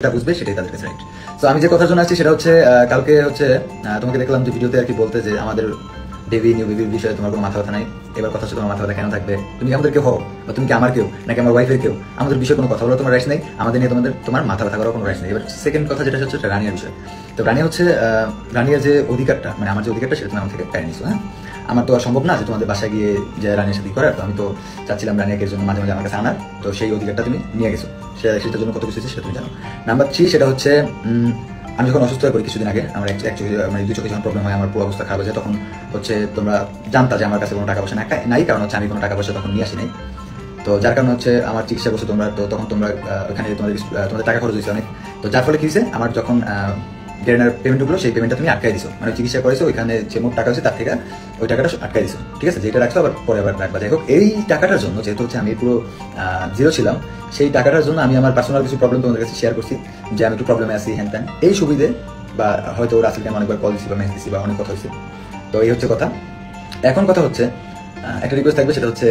এটা বুঝবে সেটাই তাদের কাছে রাইট। তো আমি যে কথার জন্য আসছি সেটা হচ্ছে কালকে হচ্ছে তোমাকে দেখলাম যে ভিডিওতে আর কি বলতে যে আমাদের বেবি নিউ বেবির বিষয়ে তোমার কোনো মাথা ব্যথা নাই। এবার কথা হচ্ছে তোমার মাথা ব্যথা কেন থাকবে? তুমি আমাদের কেউ হও বা তুমি কি আমার কেউ নাকি আমার ওয়াইফের কেউ? আমাদের বিষয়ে কোনো কথা বলার তোমার রাইটস নেই, আমাদের নিয়ে তোমার মাথা ব্যথা করার কোনো রাইটস নেই। এবার সেকেন্ড কথা যেটা হচ্ছে রানিয়ার বিষয়। তো রানিয়া হচ্ছে রানিয়ার যে অধিকারটা, মানে আমার যে অধিকারটা সেটা তুমি আমার থেকে কেড়ে নিছো। হ্যাঁ, আমার তো আর সম্ভব না যে তোমাদের বাসায় গিয়ে যে রানিয়ার সাথে করার। তো আমি তো চাচ্ছিলাম রানিয়াকে জন্য মাঝে মাঝে আমার কাছে আনার। তো সেই অধিকারটা তুমি নিয়ে গেছো, সেটার জন্য কত কিছু সেটা তুমি জানো। নাম্বার 3 সেটা হচ্ছে আমি যখন অসুস্থ হয়ে পড়ি কিছুদিন আগে, আমার অ্যাকচুয়ালি মানে দুই চোখে যখন প্রবলেম হয়, আমার পুরো অবস্থা খারাপ হয়ে যায়, তখন হচ্ছে তোমরা জানতা যে আমার কাছে কোনো টাকা পয়সা নাই, কারণ হচ্ছে আমি কোনো টাকা পয়সা তখন নিয়ে আসি নাই। তো যার কারণে হচ্ছে আমার চিকিৎসা করছো তোমরা। তো তখন তোমরা ওখানে তোমাদের টাকা খরচ হয়েছে অনেক। তো যার ফলে কি হয়েছে, আমার যখন গ্রেনার পেমেন্টগুলো সেই পেমেন্টটা তুমি আটকাই দিছো, মানে চিকিৎসা করেছো ওইখানে যে মোট টাকা হয়েছে তার থেকে ওই টাকাটা আটকাই দিছো। ঠিক আছে, যেটা রাখছো আবার পরে আবার রাখবা। যাই হোক, এই টাকাটার জন্য যেহেতু হচ্ছে আমি পুরো জিরো ছিলাম, সেই টাকাটার জন্য আমি আমার পার্সোনাল কিছু প্রবলেম তোমাদের কাছে শেয়ার করছি যে আমি একটু প্রবলেমে আছি হ্যান ত্যান, এই সুবিধে বা হয়তো রাসেলকে আমি অনেকবার কল দিচ্ছি বা মেসেজ দিচ্ছি বা অনেক কথা হয়েছে। তো এই হচ্ছে কথা। এখন কথা হচ্ছে একটা রিকোয়েস্ট থাকবে, সেটা হচ্ছে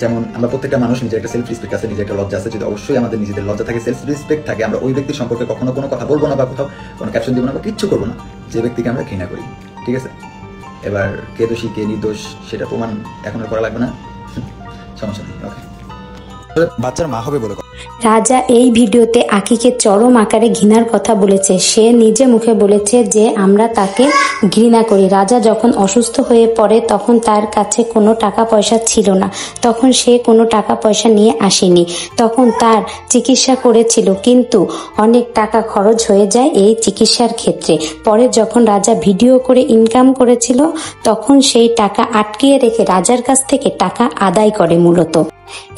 যেমন আমরা প্রত্যেকটা মানুষ নিজের একটা সেলফ রেসপেক্ট আছে, নিজের একটা লজ্জা আছে। যদি অবশ্যই আমাদের নিজেদের লজ্জা থাকে, সেলফ রেসপেক্ট থাকে, আমরা ওই ব্যক্তির সম্পর্কে কখনো কোনো কথা বলবো না বা কোথাও কোনো ক্যাপশন দিব না বা কিচ্ছু করবো না যে ব্যক্তিকে আমরা ঘৃণা করি। ঠিক আছে, এবার কে দোষী কে নির্দোষ সেটা প্রমাণ এখন আর করা লাগবে না, সমস্যা নেই। ওকে, বাচ্চার মা হবে বলে রাজা এই ভিডিওতে আকিকে চরম আকারে ঘৃণার কথা বলেছে। সে নিজে মুখে বলেছে যে আমরা তাকে ঘৃণা করি। রাজা যখন অসুস্থ হয়ে পড়ে তখন তার কাছে কোনো টাকা পয়সা ছিল না, তখন সে কোনো টাকা পয়সা নিয়ে আসেনি, তখন তার চিকিৎসা করেছিল, কিন্তু অনেক টাকা খরচ হয়ে যায় এই চিকিৎসার ক্ষেত্রে। পরে যখন রাজা ভিডিও করে ইনকাম করেছিল তখন সেই টাকা আটকিয়ে রেখে রাজার কাছ থেকে টাকা আদায় করে। মূলত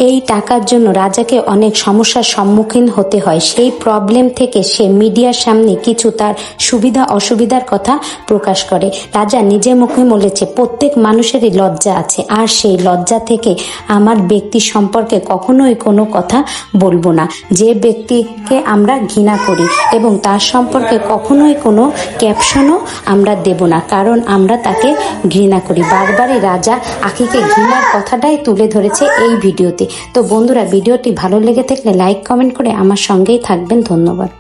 এই টাকার জন্য রাজাকে অনেক সমস্যার সম্মুখীন হতে হয়। সেই প্রবলেম থেকে সে মিডিয়ার সামনে কিছু তার সুবিধা অসুবিধার কথা প্রকাশ করে। রাজা নিজে মুখে বলেছে প্রত্যেক মানুষেরই লজ্জা আছে, আর সেই লজ্জা থেকে আমার ব্যক্তি সম্পর্কে কখনোই কোনো কথা বলবো না। যে ব্যক্তিকে আমরা ঘৃণা করি এবং তার সম্পর্কে কখনোই কোনো ক্যাপশনও আমরা দেব না, কারণ আমরা তাকে ঘৃণা করি। বারবারই রাজা আকিকে ঘৃণার কথাটাই তুলে ধরেছে এই ভিডিওতে। তো বন্ধুরা, ভিডিওটি ভালো লেগে থাকলে লাইক কমেন্ট করে আমার সঙ্গেই থাকবেন। ধন্যবাদ।